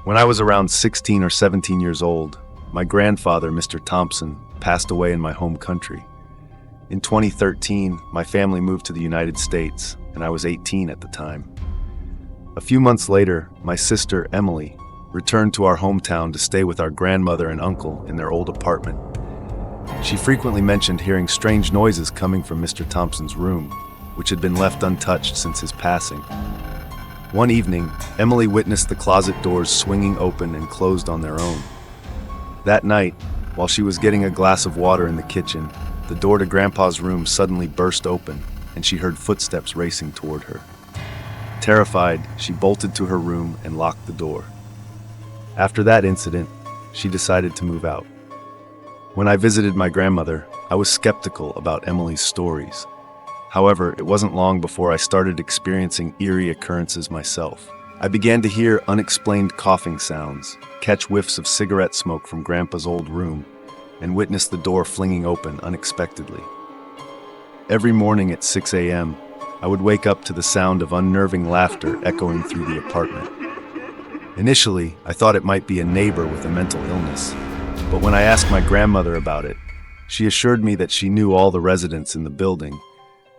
When I was around 16 or 17 years old, my grandfather, Mr. Thompson, passed away in my home country. In 2013, my family moved to the United States, and I was 18 at the time. A few months later, my sister, Emily, returned to our hometown to stay with our grandmother and uncle in their old apartment. She frequently mentioned hearing strange noises coming from Mr. Thompson's room, which had been left untouched since his passing. One evening, Emily witnessed the closet doors swinging open and closed on their own. That night, while she was getting a glass of water in the kitchen, the door to Grandpa's room suddenly burst open, and she heard footsteps racing toward her. Terrified, she bolted to her room and locked the door. After that incident, she decided to move out. When I visited my grandmother, I was skeptical about Emily's stories. However, it wasn't long before I started experiencing eerie occurrences myself. I began to hear unexplained coughing sounds, catch whiffs of cigarette smoke from Grandpa's old room, and witness the door flinging open unexpectedly. Every morning at 6 a.m., I would wake up to the sound of unnerving laughter echoing through the apartment. Initially, I thought it might be a neighbor with a mental illness, but when I asked my grandmother about it, she assured me that she knew all the residents in the building,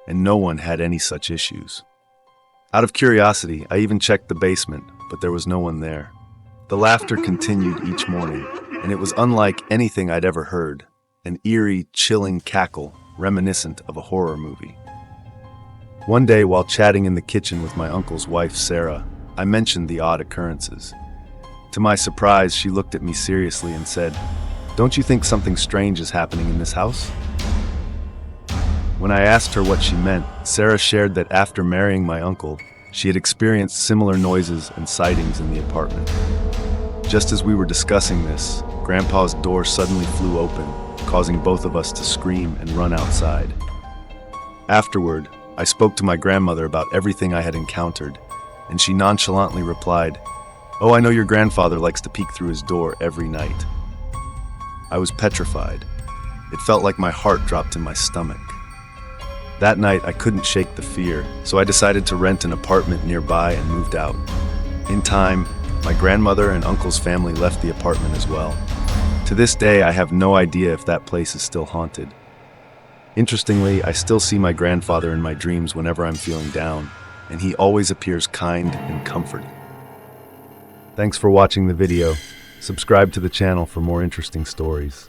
and no one had any such issues. Out of curiosity, I even checked the basement, but there was no one there. The laughter continued each morning, and it was unlike anything I'd ever heard, an eerie, chilling cackle reminiscent of a horror movie. One day, while chatting in the kitchen with my uncle's wife, Sarah, I mentioned the odd occurrences. To my surprise, she looked at me seriously and said, "Don't you think something strange is happening in this house?" When I asked her what she meant, Sarah shared that after marrying my uncle, she had experienced similar noises and sightings in the apartment. Just as we were discussing this, Grandpa's door suddenly flew open, causing both of us to scream and run outside. Afterward, I spoke to my grandmother about everything I had encountered, and she nonchalantly replied, "Oh, I know your grandfather likes to peek through his door every night." I was petrified. It felt like my heart dropped in my stomach. That night, I couldn't shake the fear, so I decided to rent an apartment nearby and moved out. In time, my grandmother and uncle's family left the apartment as well. To this day, I have no idea if that place is still haunted. Interestingly, I still see my grandfather in my dreams whenever I'm feeling down, and he always appears kind and comforting. Thanks for watching the video. Subscribe to the channel for more interesting stories.